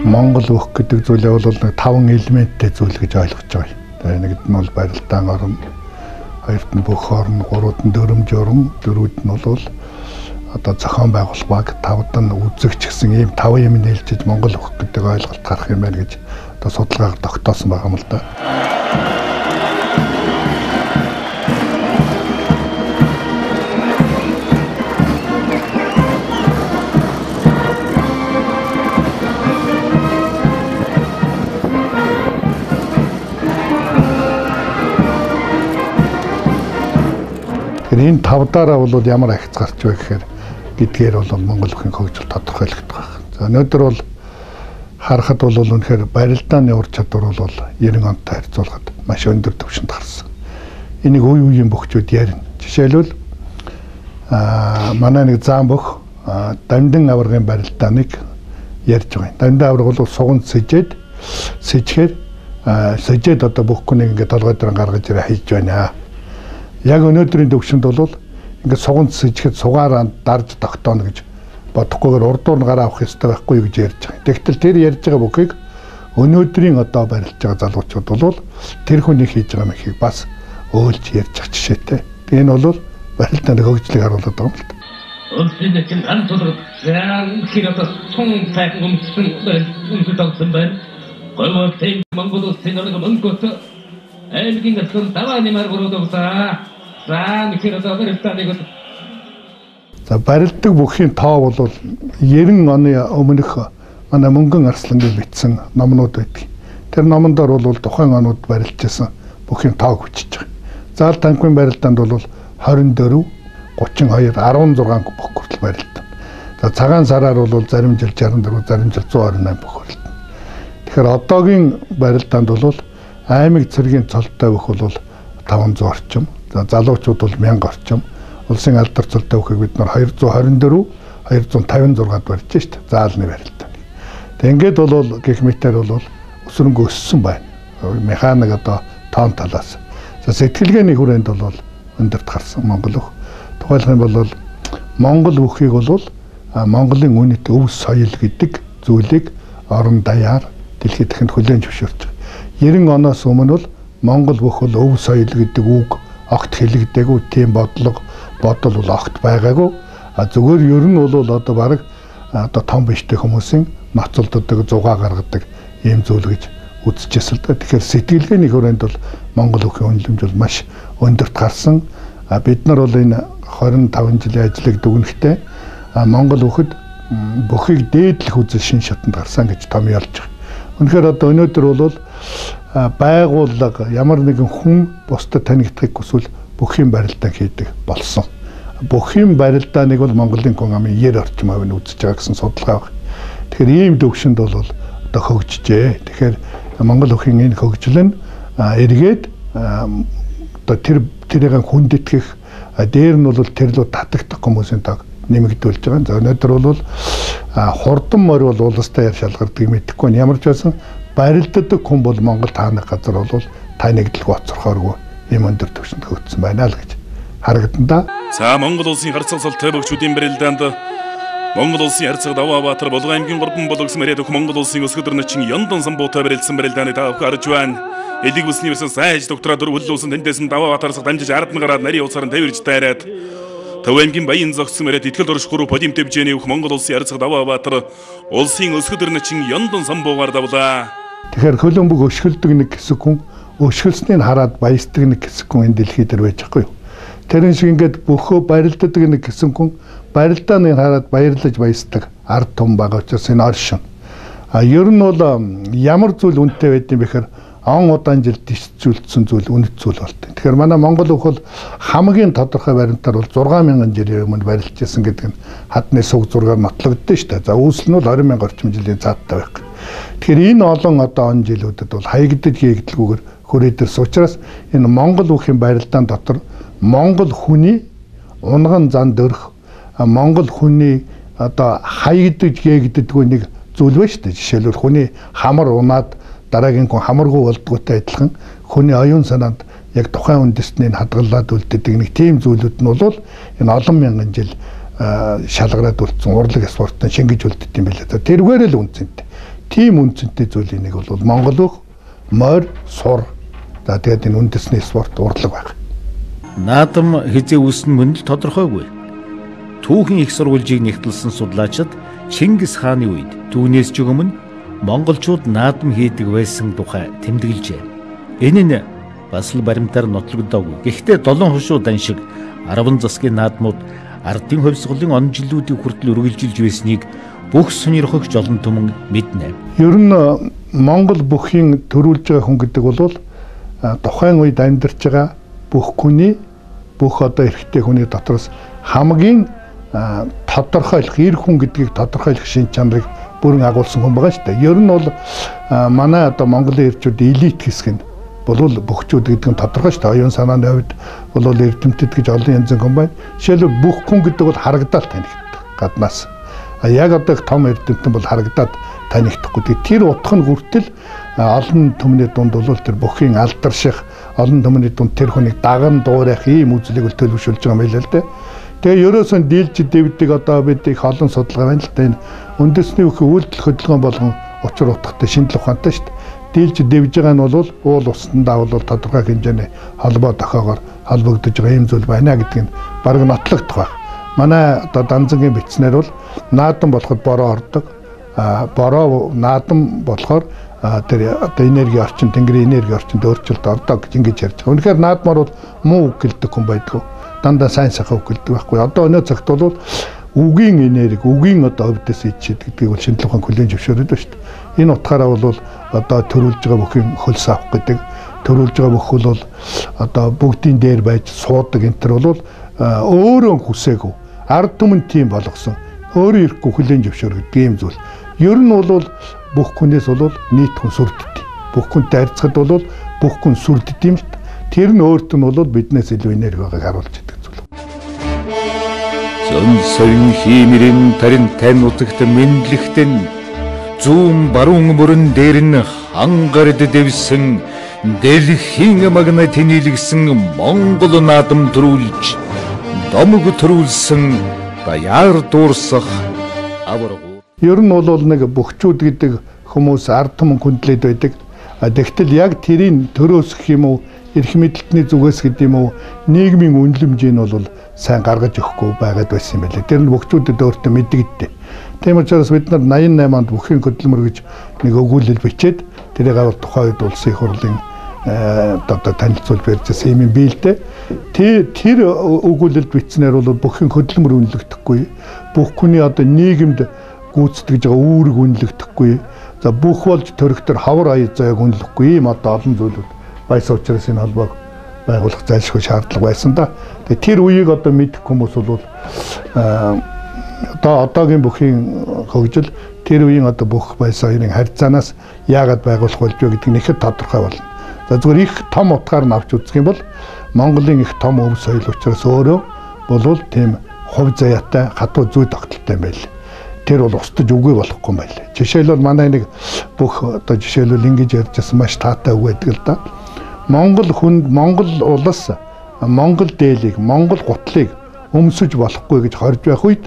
Монгол өөх гэдэг зүйлээ бол нэг 5 элементтэй зүйл гэж ойлгож байгаа. Тэгээ нэгд нь бол барилдаан орон, хоёрт нь бүх орон, гуравт нь дөрөмж орон, дөрөвд нь бол одоо зохион байгуулах баг, тавд нь үзэгч гэсэн ийм 5 юм нээлжиж Монгол өөх гэдэг ойлголт гарах юм байна гэж одоо судалгаагаар тогтоосон байгаа юм л да. Энэ тавдаараа бол ямар ахиц гарч вэ гэхээр гэдгээр бол Монгол өхийн хөгжил тодорхойлогддог байна. За өнөөдөр бол харахад бол үнэхээр барилдааны ур чадвар бол 90 онтой харьцуулахад маш өндөр түвшинд гарсан. Энийг үе үеийн бөхчүүд ярина. Жишээлбэл манай нэг зам бөх Дамдын аваргын барилдааныг ярьж байгаа. Дамдын аварга бол суганд сэжээд одоо бүхгүй нэг ингээд толгой дээр гаргаж ирээ хийж байна. Яг өнөөдрийн төвшөнд бол ингээд суганд сэжихэд сугаараа дарж тогтооно гэж бодохгүйгээр урдуур нь гараа авах ёстой байхгүй гэж ярьж байгаа. Тэгтэл тэр ярьж байгаа бүхийг өнөөдрийн одоо барилж байгаа залуучууд бол тэр хүний хийж байгаа мөхийг бас өөлж ярьж байгаа жишээтэй. Тэгээ энэ бол барилдааны хөгжлийг харуулдаг юм л та. Улсын эцэг ан тодорхой хэрэг одоо сон тайхан өмсөн үндэс тогтсон байна. Гойвол Монгол улсын нэг Монгол аймгийн гэрэл давааны маргуудаа За барилдаг бүхийн тоо бол 90 оны өмнөх манай Мөнгөн Арслангийн бичсэн номнууд байдаг. Тэр номондор бол тухайн онууд барилжсэн бүхийн тоог хүчиж байгаа. Заал танкын барилдаанд бол 24, 32, 16 бүх хүртэл барилдан. За цагаан сараар бол зарим жил 64, зарим жил 128 бүх барилдан. Тэгэхээр одоогийн барилдаанд бол аймаг цэргийн цолтой бүх бол 500 орчим. Залуучууд бол 1000 орчим. Улсын алдар цолтой бүхийг бид нар 224, 256-д барьж шít. Заалны барилдаан. Тэг ингээд бол гэх мэтээр бол өсрөнгө өссөн байна. Механик одоо тоон талаас. За сэтгэлгээний хүрээнд бол өндөрт гарсан Монгол өөх. Тухайлх юм бол Монгол өөхийг бол Монголын үнэт өв соёл гэдэг зүйлийг орон даяар дэлхийд дахинд хүлээн зөвшөөрч байгаа. 90 оноос өмнө бол Монгол өөх бол өв соёл гэдэг үг огт хэлэгдээгүй, тийм бодол бол огт байгаагүй. Зүгээр ер нь бол одоо баг одоо том биштэй хүмүүсийн ноцолддог, зугаа гаргадаг ийм зүйл гэж үзчихсэн л да. Тэгэхээр сэтгэлгээний хүрээнд бол Монгол өхийн үнэлэмж бол маш өндөрт гарсан. Бид нар бол энэ 25 жилийн ажлыг дүгнэхдээ Монгол өөхд бүхийг дээдлэх үзэл шин шатанд гарсан гэж томьёолж байгаа. Үнэхээр одоо өнөөдөр бол байгууллага ямар нэгэн хүн бусдад танигдахыг хүсвэл бүхийн барилдаан хийдэг болсон. Бүхийн барилдааныг бол Монголын хүн амын 90 орчим хувь нь үзэж байгаа гэсэн судалгаа байна. Тэгэхээр ийм төвшөнд бол одоо хөгжижээ. Тэгэхээр Монгол өхийн энэ хөгжил нь эргээд одоо тэрийг хүндэтгэх дээр нь бол тэр лөө татагдах хүмүүсийн таг нэмэгдүүлж байгаа. За өнөөдөр бол хурдан морь бол улстай яар шалгардгийг мэдэхгүй нь ямар ч байсан барилддаг хүн бол Монгол таанах газар бол танигдлыг оцорхооргүй юм өндөр түвшинд хөгжсөн байна л гэж харагдан да. За Монгол улсын харьцаг салттай бөгчүүдийн барилдаанд Монгол улсын харьцаг Даваабаатар Булган аймгийн 3 болгосон мөрөд Монгол улсын өсгөдөр начин Яндон самбуутай барилдсан барилдааны таавх харж байна. Элиг усны версэн сайж доктораа дөр хүллүүлсэн тэндээс Даваабаатараас дамжиж ардны гараад нарийн уцаар тавирж тайраад Төв аймгийн баян зогссон мөрөд итгэл дурш гурав подимт хэмжээний Монгол улсын харьцаг Даваабаатар улсын өсгөдөр начин Яндон самбуугаар давлаа. Тэгэхээр хөлбөмбөг өшгөлдөг нэг хэсэг хүн өшгөлснийг хараад баясдаг нэг хэсэг хүн энэ дэлхий дээр байж байгаа юу. Тэрэн шиг ингээд бөхөө барилддаг нэг хэсэг хүн барилдааныг хараад баярлаж баясдаг ард том байгаа учраас энэ оршин. Ер нь бол ямар зүйл үнэтэй байд юм бэхээр он удаан жил дисцүүлсэн зүйл үнэт зүйл болтой. Тэгэхээр манай Монгол өөх бол хамгийн тодорхой баримтаар бол 6000 жилийн өмнө барилжсэн гэдэг нь хадны сүг зургаар нотлогдсон шүү дээ. За үүсэл нь бол 20,000 орчим жилийн цааттай байх. Тэгэхээр энэ олон одоо он жилүүдэд бол хаягдж хийгдэлгүйгээр хүрээдэрс учраас энэ Монгол өхийн барилдаан дотор Монгол хүний унган зан дөрөх Монгол хүний одоо хаягдж хийгддэггүй нэг зүйл байна шүү дээ. Жишээлбэл хүний хамар унаад дараагийн хүн хамаргүй болдгоотой адилхан хүний оюун санаанд яг тухайн үндэстнийг хадгалаад үлддэг нэг тийм зүйлүүд нь бол энэ олон мянган жил шалгараад үлдсэн урлаг спортын шингэж үлддэг юм билээ. Тэргээр л үнцэнтэй. тийм үнцэнтэй зүйлийн нэг бол Монгол өх, морь, сур. За тэгээд энэ үндэсний спорт урлаг байна. Наадам хизээ үүснэ мөн л тодорхойгүй. Түүхэн их сурвалжийг нэгтэлсэн судлаачид Чингис хааны үед түүнээс ч өмнө монголчууд наадам хийдэг байсан тухай тэмдэглэжээ. Энэ нь бас л баримтаар нотлогдоогүй. Гэхдээ 7 хошуудан шиг 10 засгийн наадмууд ардын хувьсгалын он жилүүдийг хүртэл үргэлжилж байсныг бүх сонирхогч олон түмэн мэднэ. Ер нь Монгол бүхийн төрүүлж байгаа хүн гэдэг бол тухайн үед амьдарч байгаа бүх хүний бүх одоо эрэгтэй хүний дотроос хамгийн тодорхойлох эр хүн гэдгийг тодорхойлох шин чанарыг бүрэн агуулсан хүн байгаа шүү дээ. Ер нь бол манай одоо Монголын эрчүүд элит хэсэг нь бол бөхчүүд гэдэг нь тодорхой шүү дээ. Оюун санааны хувьд бол эрдэмтэд гэж олон янзын хүн байна. Жишээлбэл бүх хүн гэдэг бол харагдаал танигддаг гаднаас. Яг одоо том эрдэмтэн бол харагдаад танигдахгүй. Тэр утга нь хүртэл олон түмний дунд бол тэр бүхийн алдарших олон түмний дунд тэр хүнийг даган дуурайх ийм үзлийг төлөвшүүлж байгаа юм байл л дээ. Тэгээ ерөөсөн дийлж дэвдэг одоо бид их олон судалгаа байна л да. Энэ үндэсний бүхий үйлдэл хөдөлгөөн болгон учир утгатай шинжлэх ухаантай шүү дээ. Дийлж дэвж байгаа нь бол уул устдаа бол тодорхой хэмжээний холбоо тохиогоор холбогдож байгаа юм зүйл байна гэдгийг бараг нотлогдох байна. Манай одоо Данзангийн бичснээр бол наадам болоход бороо ордог. Бороо наадам болохоор тэр одоо энерги орчин, тэнгэрийн энерги орчинд өөрчлөлт ордог гэж ингэж ярьж байгаа. Үнэхээр наадмаар бол муу үг гэлдэг хүн байдгүй. Дандаа сайн сайхан үг гэлдэг байхгүй. Одоо өнөө цагт бол үгийн энерги, үгийн одоо өвдөс ичээд гэдгийг бол шинжлэх ухаан хүлээн зөвшөөрөд байна шүү дээ. Энэ утгаараа бол одоо төрүүлж байгаа бүхэн хөлс авах гэдэг, төрүүлж байгаа бүх бол одоо бүгдийн дээр байж суудаг энэ төр бол өөрөө хүсээгүй ард түмэн тийм болгосон өөрөө ирэхгүй хүлээн зөвшөөрөгдөг юм зүйл. Ер нь бол бүх хүнээс бол нийт хүн сүрддэг. Бүх хүнтэй харьцахад бол бүх хүн сүрддэг юм л. Тэр нь өөрт нь бол биднээс илүү энерги байгааг харуулж идэг зүйл. Зөн соён хиймэрэн тарин тань утагт мэдлэгтэн зүүн баруун мөрөн дээр нь хангард дэвсэн дэлхийн магнат нийлгсэн Монгол наадам төрүүлж домог төрүүлсэн даяар дуурсах аваргуу. Ер нь бол нэг бөхчүүд гэдэг хүмүүс ард түмэн хүндлээд байдаг. Тэгтэл яг тэрийн төрөөсөх юм уу, эрх мэдэлтний зүгээс гэдэг юм уу, нийгмийн үнэлэмжийг нь бол сайн гаргаж өгөхгүй байгаад байсан юм байна. Тэр нь бөхчүүдэд өөртөө мэддэгддэг. Тийм учраас бид нар 88 онд бүхийн хөдөлмөр гэж нэг өгүүлэл бичээд тэрийг авал тухайн үед улсын их хурлын одоо танилцуулж барьжсэн юм бий л дээ. Тэр өгүүлэлд бичснээр бол бүхийн хөдөлмөр үнэлэгдэхгүй. Бүх хүний одоо нийгэмд гүйцэтгэж байгаа үүрэг үнэлэгдэхгүй. За бүх болж төрөгтөр хавар аяз заяаг үнэлэхгүй юм одоо олон зүйлүүд байсан учраас энэ холбоог байгуулах зайлшгүй шаардлага байсан да. Тэгээ тэр үеийг одоо мэдэх хүмүүс бол одоогийн бүхийн хөгжил тэр үеийн одоо бүх байсан хоёрын харьцаанаас яагаад байгуулах болж вэ гэдгийг нэхэд тодорхой болно. За зүгээр их том утгаар нь авч үзэх юм бол Монголын их том өв соёл учраас өөрөө болвол тийм хувь заяатай хатуу зүй тогтолтой юм байл. Тэр бол устж үгүй болохгүй юм байл. Жишээлбэл манай нэг бүх одоо жишээлбэл ингэж ярьжсэн маш таатай үг байдаг л да. Монгол хүнд Монгол улс Монгол дээлийг Монгол гутлыг өмсөж болохгүй гэж хорж байх үед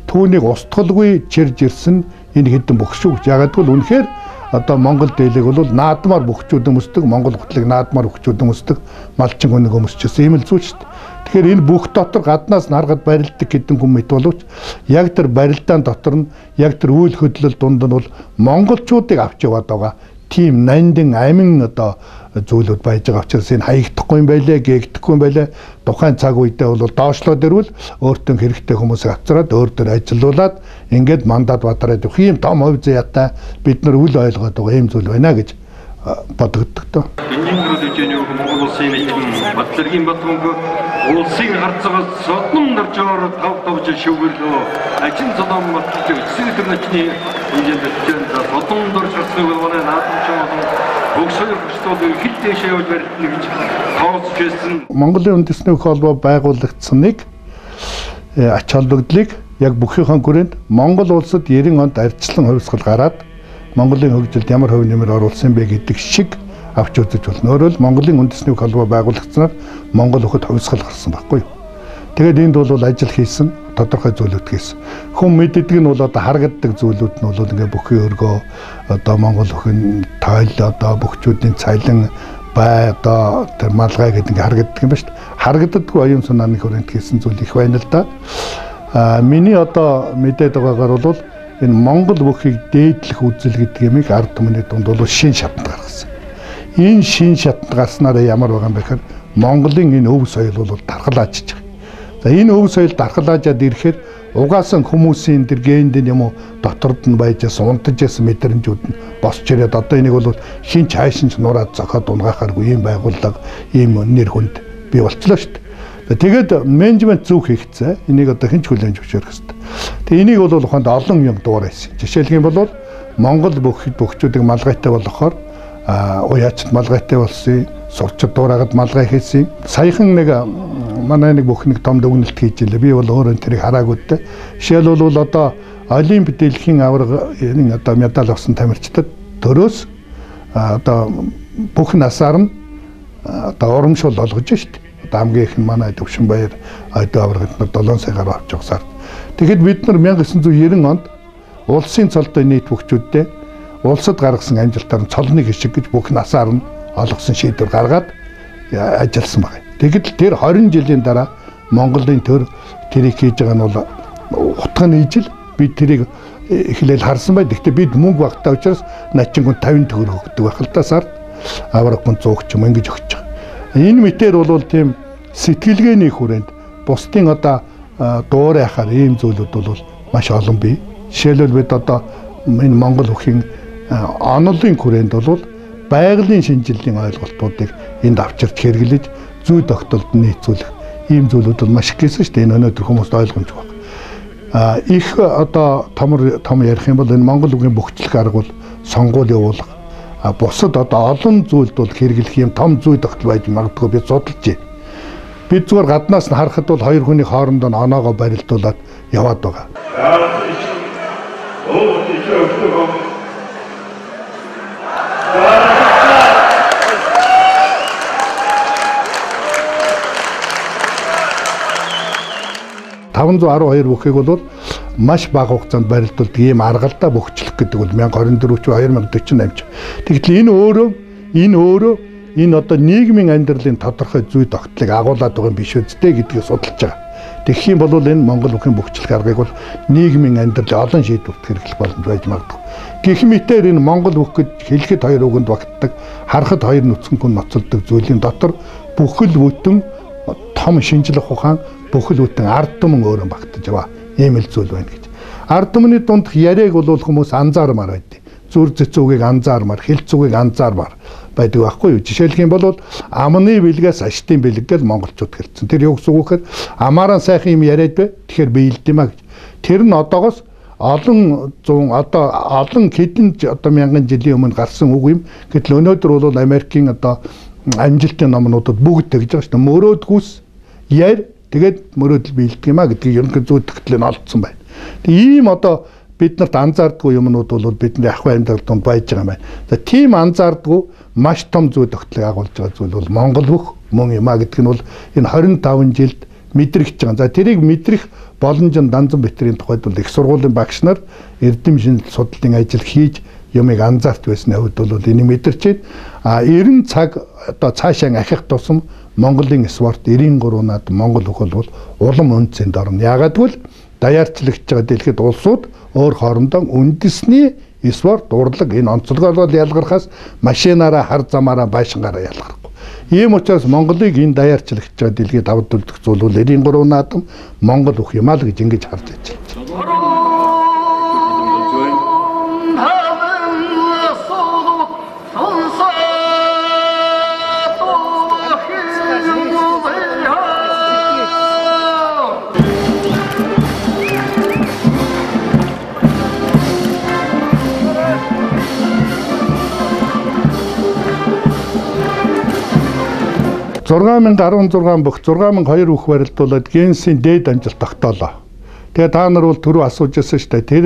түүнийг устгалгүй чирж ирсэн энэ хэдэн бөхшүү гэж яагаад гэвэл үнэхээр одоо Монгол дээлийг бол наадмаар бөхчүүд өмсдөг, Монгол гутлыг наадмаар бөхчүүд өмсдөг, малчин хүнийг өмсчихсэн юм л зүйл шүү дээ. Тэгэхээр энэ бүх дотор гаднаас наргад барилдаг хэдэн хүн мэт боловч яг тэр барилдаан дотор нь яг тэр үйл хөдлөл дунд нь бол монголчуудыг авч яваад байгаа тийм нандин амин одоо зүйлүүд байж байгаа учраас энэ хаягдахгүй юм байлээ, гээгдэхгүй юм байлээ. Тухайн цаг үедээ бол доошлоод ирвэл өөртөө хэрэгтэй хүмүүсийг авчраад өөр дөр ажилуулад ингээд мандат бадраад өгөх юм том хувь заяатай бид нар үл ойлгоод байгаа юм зүйл байна гэж бодогддог тоо. Энгийн хэмжээний Монгол улсын нийгэм батлергийн батмонго улсын харцагаас содном наржоор тав жил шүүгүүлөө ачин зодом матч эсрэг начны хэмжээнд төчөнд содом дорж гарсан байна наадамчаа өгсөөр хөштөө хэд дэшээ явж барьна гэж тооцож байсан. Монголын үндэсний холбоо байгуулагдсаныг ач холбогдлыг яг бүхийхэн хүрээнд Монгол улсад 90 онд ардчлан хувьсгал гараад Монголын хөгжилд ямар хувь нэмэр оруулсан бэ гэдэг шиг авч үзэж болно. Өөрөөр Монголын үндэсний холбоо байгуулагдсанаар Монгол хөхөд хувьсгал гарсан байхгүй юу. Тэгээд энд бол ажил хийсэн, тодорхой зүйлүүд хийсэн. Хүн мэддэг нь бол одоо харагддаг зүйлүүд нь бол ингээ бүхий өргөө одоо Монгол өхөн тойл одоо бөхчүүдийн цалин бай одоо тэр малгай гэдэг ингээ харагддаг юм ба шүү дээ. Харагддаггүй оюун санааны хүрээнд хийсэн зүйл их байна л да. Миний одоо мэдээд байгаагаар бол энэ Монгол бүхийг дээдлэх үзэл гэдэг юмыг ард түмний дунд бол шин шатанд гаргасан. Энэ шин шатанд гарснараа ямар байгаа юм бэ гэхээр Монголын энэ өв соёл бол дархлаажж байгаа. За энэ өв соёл дархлаажаад ирэхээр угаасан хүмүүсийн тэр генд юм уу доторд нь баяжсэн унтаж ясан мэдрэмжүүд нь босч ирээд одоо энийг бол хин ч хайшин ч нураад зохиод унгахааргүй ийм байгууллага ийм нэр хүнд бий болчлоо шүү дээ. Тэгээд менежмент зөв хийгцээ. Энийг одоо хэн ч хүлээн зөвшөөрөх хэрэгтэй. Тэгээ энийг бол ухаанд олон юм дуурайсан. Жишээлх юм бол Монгол бөхчүүдийг малгайтай болгохоор уяачд малгайтай болсон, сурчид дуурайгаад малгай хийсэн. Саяхан нэг манай нэг бүхнийг том дүгнэлт хийж илээ. Би бол өөрөө тэрийг хараагүй дээ. Жишээл бол одоо Олимп дэлхийн аварга одоо медаль авсан тамирчдад төрөөс одоо бүх насаар нь одоо урамшуул олгож штт. Хамгийн их нь манай Төвшинбаяр Айдын аваргад 7 саягаар авч явсаар. Тэгэхэд бид нар 1990 онд улсын цолтой нийт бөхчүүдтэй улсад гаргасан амжилтаар цолны хишиг гэж бүх насаар нь олгосон шийдвэр гаргаад ажилласан байна. Тэгэхэд тэр 20 жилийн дараа Монголын тэрийг хийж байгаа нь бол утганы ижил бид тэрийг эхлээл харсан бай. Гэхдээ бид мөнгө багтаа учраас начингун 50 төгрөг өгдөг байх л та сард аваргын 100 ч юм ингэж өгч байгаа. Энэ мэтэр бол тийм сэтгэлгээний хүрээнд бусдын одоо дуурай хахаар ийм зүйлүүд бол маш олон бий. Жишээлбэл бид одоо энэ Монгол бүхийн онолын хүрээнд бол байгалийн шинжилгээний ойлголтуудыг энд авчирч хэрэглэж зүй тогтолд нийцүүлэх ийм зүйлүүд бол маш их гэсэн шүү дээ. Энэ өнөөдөр хүмүүст ойлгомжтой байна. Их одоо том ярих юм бол энэ Монгол бүхийн бөхчлөх арга бол сонгуул явуулах. Бусад одоо олон зүйлд бол хэрэглэх юм том зүй тогтол байж магадгүй бид судалж байна. Бид зүгээр гаднаас нь харахад бол хоёр хүний хооронд нь оноогоо барилдуулаад яваад байгаа. $512 бүхийг бол маш бага хугацаанд барилдуулдаг ийм аргалдаа бөхчлөх гэдэг бол 1024-2048. Тэгэхээр энэ өөрөө энэ одоо нийгмийн амьдралын тодорхой зүй тогтолыг агуулад байгаа юм биш үстэй гэдгийг судалж байгаа. Тэгэх юм бол энэ Монгол бүхэн бөхчлөх аргыг бол нийгмийн амьдралын олон шийдвэрт хэрэглэх боломж байж магадгүй. Гэх мэтээр энэ Монгол бүхэд хэлэхэд хоёр үгэнд багтдаг, харахад хоёр нүцгэн ноцолдог зүйлийн дотор бүхэл бүтэн том шинжлэх ухаан, бүхэл бүтэн ард түмэн өөрөө багтаж байгаа. Ийм л зүйл байна гэж. Ард түмний дунд яриаг бол хүмүүс анзаармаар байдаг. Зүр зэцүүгийг анзаармаар, хэл зүгийг анзаармаар байдаг байхгүй юу? Жишээлх юм бол амны бэлгээс аштын бэлэг гэж монголчууд хэлсэн. Тэр юу гэсэн үг вэ? Амаараа сайхан юм яриад бай. Тэгэхээр биелдэм аа гэж. Тэр нь одоогоос олон хэдэн одоо мянган жилийн өмнө гарсан үг юм. Гэтэл өнөөдөр бол Америкийн одоо амжилтын номнуудад бүгд тэгж байгаа шүү дээ. Мөрөөдгүйс яар тэгээд мөрөөдөл биелдэг юм а гэдгийг ерөнхий зүй тогтолыг олдсон байна. Ийм одоо бид нарт анзаардгүй юмнууд бол бидний ахуй амьдрал донд байж байгаа юм байна. За тийм анзаардгүй маш том зүй тогтолыг агуулж байгаа зүйл бол Монгол бүх мөн юм а гэдг нь бол энэ 25 жилд мэдрэгч байгаа. За тэрийг мэдрэх боломж нь Данзан Бэтрийн тухайд бол их сургуулийн багш нар эрдэм шинжлэх судлалын ажил хийж юмыг анзаарч байсан хувьд бол энийг мэдэрч байна. 90 цаг одоо цаашаа ахих тусам Монголын спорт 93 над Монгол хөл бол улам үнцэнд орно. Яагаад гэвэл даяарчлагдж байгаа дэлхийд улсууд өөр хоорондоо үндэсний спорт урлаг энэ онцлогоор бол ялгархаас машинаараа хар замаараа байшингаараа ялгархгүй. Ийм учраас Монголыг энэ даяарчлагдж байгаа дэлхийд давтуулдаг зүйл бол 93 наадам Монгол бүх юм аа л гэж ингэж харж байна. $6,016 бүх $6,002 бүх барилдуулаад Генсийн дээд амжилт тогтоолоо. Тэгээ та нар бол түрүү асууж байсан шүү дээ. Тэр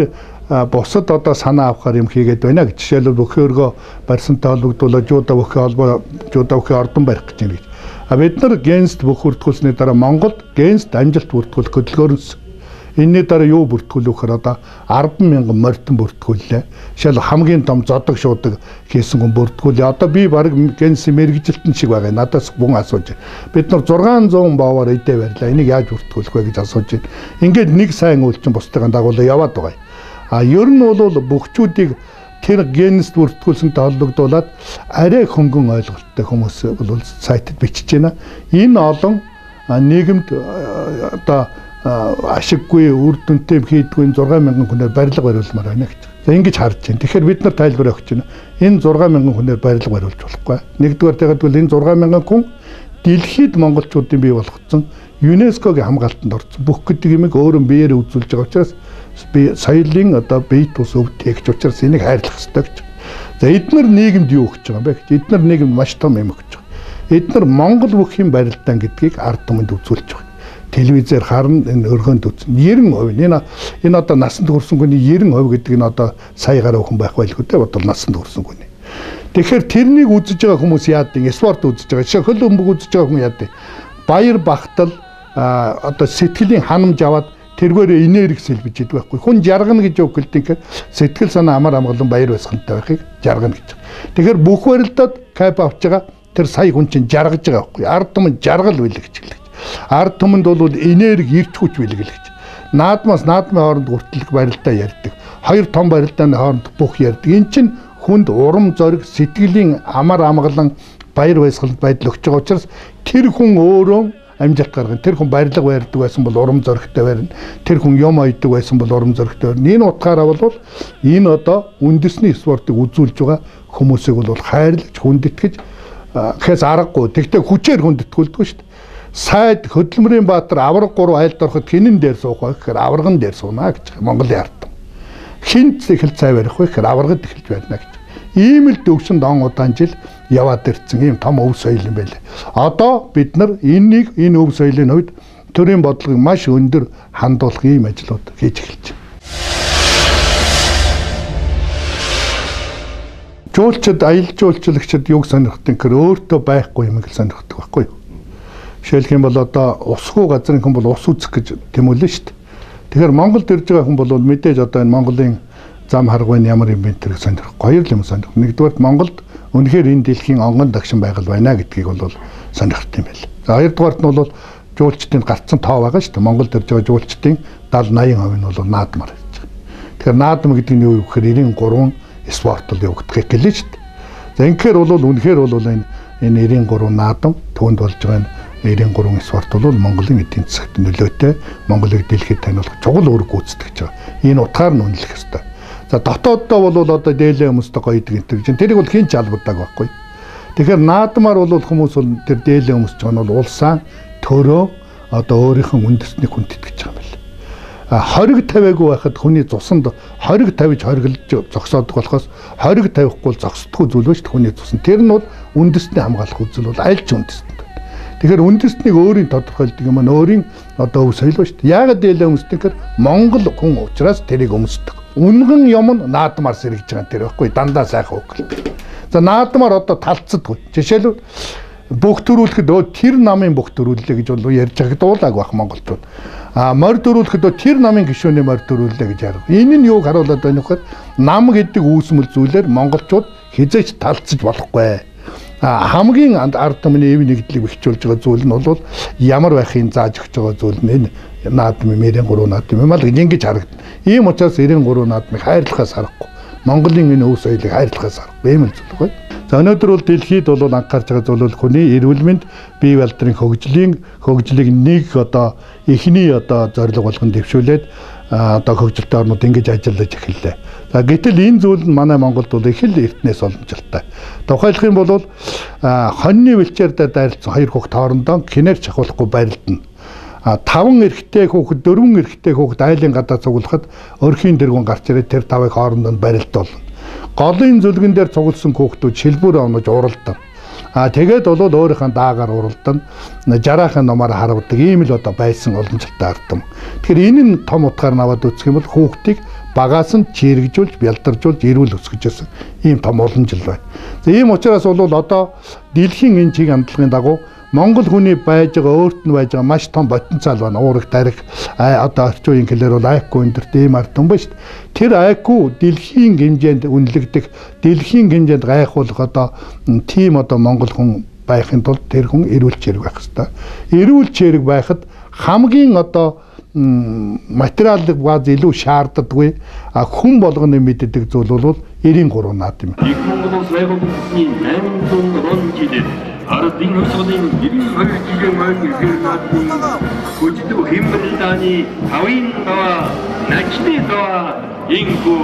бусад одоо санаа авахар юм хийгээд байна гэж. Жишээлбэл бүхий өргөө барьсантай холбогдуулаад жуудаа бүхий холбоо жуудаа бүхий ордон барих гэж байна гэж. Бид нар генст бүх бүртгүүлсний дараа Монголд генст амжилт бүртгүүлэх хөдөлгөөрнс. Энэний дараа юу бүртгүүлэх гэхээр одоо 10,000 морьтон бүртгүүллээ. Жишээл хамгийн том зодог шуудаг хийсэн хүн бүртгүүлээ. Одоо би баг генс мэрэгжилтэн шиг байгаа. Надаас бүхэн асууж. Бид нар 600 боовоор эдээ барьлаа. Энийг яаж бүртгүүлэх вэ гэж асууж байна. Ингээд нэг сайн үйлчин бусдын дагуулаа яваад байгаа. Ер нь бол бүгчүүдийг тэр генст бүртгүүлсэнтэй холбогдуулаад арай хөнгөн ойлголттой хүмүүс бол сайтад бичиж байна. Энэ олон нийгэмд одоо ашиггүй үр дүнтэй хийдгүй 6,000 хүнээр барилга бариулмаар байна гэж. За ингэж харж байна. Тэгэхээр бид нар тайлбар өгч байна. Энэ 6,000 хүнээр барилга бариулж болохгүй. Нэгдүгээр тэгэхэд энэ 6,000 хүн дэлхийд монголчуудын бий болгоцсон ЮНЕСКОгийн хамгаалтанд орсон. Бүх гэдэг юмыг өөрөө биеэр үзүүлж байгаа учраас би соёлын одоо бие тус өвдөгч учраас энийг хайрлах ёстой гэж. За эдгээр нийгэмд юу өгч байгаа юм бэ гэж. Эдгээр нийгэмд маш том юм өгч байгаа. Эдгээр Монгол бүхийн барилдаан гэдгийг ард түмэнд үзүүлж байгаа. Телевизээр харна энэ өргөнд үзнэ. 90%. Энэ одоо насанд хүрсэн хүний 90% гэдэг нь одоо сая гаруй хүн байх байлгүй дээ. Бодвол насанд хүрсэн хүний. Тэгэхээр тэрнийг үзэж байгаа хүмүүс яадаг? Спорт үзэж байгаа. Жишээ хөл өмбөг үзэж байгаа хүн яадаг? Баяр багтал одоо сэтгэлийн ханамж аваад тэргээрээ энерги сэлбэж идэг байхгүй. Хүн жаргана гэж үг хэлдэг. Сэтгэл санаа амар амгалан баяр баясгалантай байхыг жаргана гэж. Тэгэхээр бүх барилдад кайп авч байгаа тэр сая хүн чинь жаргаж байгаа байхгүй. Ард түмэн жаргал бэлгэж хэлдэг. Ард түмэнд бол энерги ирч хүч бэлгэлж. Наадмаас наадмын хооронд хүртэлх барилдаа ярьдаг. Хоёр том барилдааны хооронд бүх ярьдаг. Эн чинь хүнд урам зориг, сэтгэлийн амар амгалан баяр баясгаланд байдал өгч байгаа учраас тэр хүн өөрөө амжилт гаргана. Тэр хүн барилга барьдаг байсан бол урам зоригтой барина. Тэр хүн юм ойдог байсан бол урам зоригтой барина. Энэ утгаараа бол энэ одоо үндэсний спортыг үзүүлж байгаа хүмүүсийг бол хайрлаж, хүндэтгэж гэхээс аргагүй. Тэгтээ хүчээр хүндэтгүүлдэг шүү дээ. Сайд хөдөлмөрийн баатар авраг 3 айлд ороход хинэн дээр суух вэ гэхээр авраган дээр суунаа гэж Монголын ард. Хинт эхэл цай барих вэ гэхээр аврагад эхэлж байна гэж. Ийм л дөвшин дон удаан жил яваад ирсэн ийм том өв соёл юм байлээ. Одоо бид нар энэ өв соёлын хувьд төрийн бодлогыг маш өндөр хандуулах ийм ажлууд хийж эхэлж байна. Жуулчид, аялал жуулчлагчид юг сонирхдаг гэхээр өөртөө байхгүй юм гэж сонирхдаг байхгүй юу? Жишээлх юм бол одоо усгүй газрын хүн бол ус үзэх гэж тэмүүлнэ шүү дээ. Тэгэхээр Монголд ирж байгаа хүн бол мэдээж одоо энэ Монголын зам харгуйн ямар юм бэ тэрийг сонирхох. Хоёр юм сонирх. Нэгдүгээр Монголд үнэхээр энэ дэлхийн онгон дагшин байгаль байна гэдгийг бол сонирхт юм байл. За хоёрдугаарт нь бол жуулчдын гарцсан тоо байгаа шүү дээ. Монголд ирж байгаа жуулчдын 70-80% нь бол наадмаар ирж байгаа. Тэгэхээр наадам гэдэг нь юу гэхээр 93 спорт бол явагдах гэлээ шүү дээ. За инхээр бол үнэхээр бол энэ 93 наадам түүнд болж байгаа 93 спорт бол Монголын эдийн засагт нөлөөтэй, Монголыг дэлхийд таниулах чухал үүрэг гүйцэтгэж байгаа. Энэ утгаар нь үнэлэх ёстой. За дотооддоо бол одоо дээлээ хүмүүстэй гоё идэг энэ чинь тэрийг бол хийн ч албадаг байхгүй. Тэгэхээр наадмаар бол хүмүүс бол тэр дээлээ хүмүүс ч нь бол улсаа төрөө одоо өөрийнхөө үндэснийг хүндэтгэж байгаа юм байна. Хориг тавиагүй байхад хүний цусанд хориг тавьж хориглож зогсоодог болохоос хориг тавихгүй бол зогсдгүй зүйл ба шүү дээ хүний цуснд. Тэр нь бол үндэсний хамгаалах үзэл бол аль ч үндэстэнд. Тэгэхээр үндэстнийг өөрийн тодорхойлдог юм аа өөрийн одоо өв соёл ба шүү дээ. Яагаад дээлээ өмсдөг гэхээр Монгол хүн учраас тэрийг өмсдөг. Үнгэн юм нь наадмаар сэргэж байгаа тэр байхгүй дандаа сайхан үг хэлдэг. За наадмаар одоо талцдаггүй. Жишээлбэл бүх төрүүлэхэд тэр намын бүх төрүүллээ гэж бол ярьж хагдуулааг байх монголчууд. Морь төрүүлэхэд тэр намын гишүүний морь төрүүллээ гэж ярив. Энэ нь юуг харуулад байна вэ гэхээр нам гэдэг үүсмэл зүйлээр монголчууд хизээч талцж болохгүй. Хамгийн ард түмний эв нэгдлийг бэхжүүлж байгаа зүйл нь бол ямар байхын зааж өгч байгаа зүйл нь энэ наадмын 93 наадам юм аа л ингэж харагдана. Ийм учраас 93 наадмыг хайрлахаас аргагүй. Монголын энэ өв соёлыг хайрлахаас аргагүй юм л зүйл байна. За өнөөдөр бол дэлхийд бол анхаарч байгаа зүйл бол хүний эрүүл мэнд, бие балдрын хөгжлийг нэг одоо эхний одоо зорилго болгон дэвшүүлээд одоо хөгжилтэй орнууд ингэж ажиллаж эхэллээ. За гэтэл энэ зүйл нь манай Монголд бол их л эртнээс боломжтой. Тухайлх юм бол хоньны вилчээр дээр дайралцсан хоёр хүүхэд хоорондоо кинер чахуулахгүй барилдана. 5 эрэгтэй хүүхэд 4 эрэгтэй хүүхэд айлын гадаа цуглахад өрхийн дэргүн гарч ирээд тэр 5-ыг хоорондоо барилдуулна. Голын зүлгэн дээр цугласан хүүхдүүд шилбүр онож уралдана. Тэгээд бол өөрийнхөө даагаар уралдана. Жараахан номоор харавдаг ийм л одоо байсан боломжтой ардам. Тэгэхээр энэ нь том утгаар наваад үзэх юм бол хүүхдийг багаас нь чирэгжүүлж, бялдаржуулж, эрүүл өсгөжсэн ийм том уламжлал байна. За ийм учраас бол одоо дэлхийн энэ чиг хандлагын дагуу Монгол хүний байж байгаа өөрт нь байж байгаа маш том потенциал байна. Уурах тарих одоо орчин үеийн хэлээр бол IQ өндөрт ийм ард том ба шүү дээ. Тэр IQ дэлхийн хэмжээнд үнэлэгдэх, дэлхийн хэмжээнд гайхуулах одоо тийм одоо монгол хүн байхын тулд тэр хүн эрүүл чирэг байх хэрэгтэй. Эрүүл чирэг байхад хамгийн одоо материалын бааз илүү шаарддаггүй хүн болгоны мэддэг зүйл бол 93 наад юм. Их Монголын сайхны 800 он жилээр ардын өсгөлийн 92 жилийн өмнө ирсэн хүчтэй хэмбэлдааны тавын дава начны дава инхүү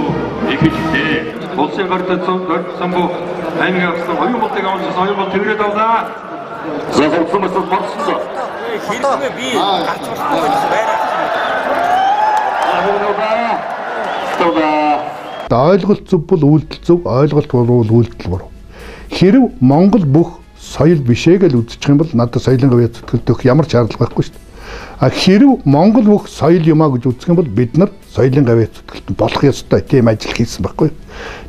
эхэлжээ. Улсын гардад самбуу аймгийн авсан оюун болтыг авсан оюун бол тэргээд авлаа. Засалсамаас болсон. Хэрвээ би гарч болохгүй байсан байраа. Ойлголт зөв бол үйлдэл зөв, ойлголт бол үйлдэл буруу. Хэрв Монгол бүх соёл бишээ гэж үзчих юм бол надад соёлын говь зүтгэлдөх ямар ч шаардлага байхгүй шүү дээ. Хэрв Монгол бүх соёл юмаа гэж үзэх юм бол бид нар соёлын говь зүтгэлд болох ёстой тийм ажил хийсэн байхгүй.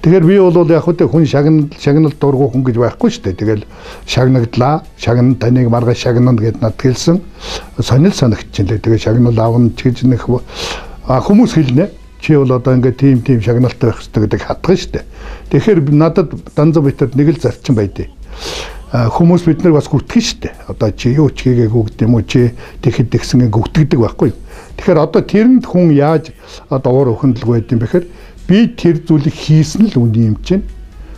Тэгэхээр би бол яг хөтэ хүн шагналд дургу хүн гэж байхгүй шүү дээ. Тэгэл шагнагдлаа, шагнан таныг маргаа шагнана гэд над хэлсэн сонир санагчлаа. Тэгээ шагнал аавн гэж нэг хүмүүс хэлнэ. Чи бол одоо ингээд тийм шагналтай байх хэрэгтэй гэдэг хатган шүү дээ. Тэгэхээр надад данза битэр нэг л зарчим байдیں۔ Хүмүүс бид нар бас гүтгэн шүү дээ. Одоо чи юу ч хийгээг үгд юм уу чи тэгэхэд тэгсэн гүтгэдэг байхгүй. Тэгэхээр одоо тэрэнд хүн яаж одоо уур өхөндлөг байд юм бэхээр би тэр зүйлийг хийсэн л үний юм чинь.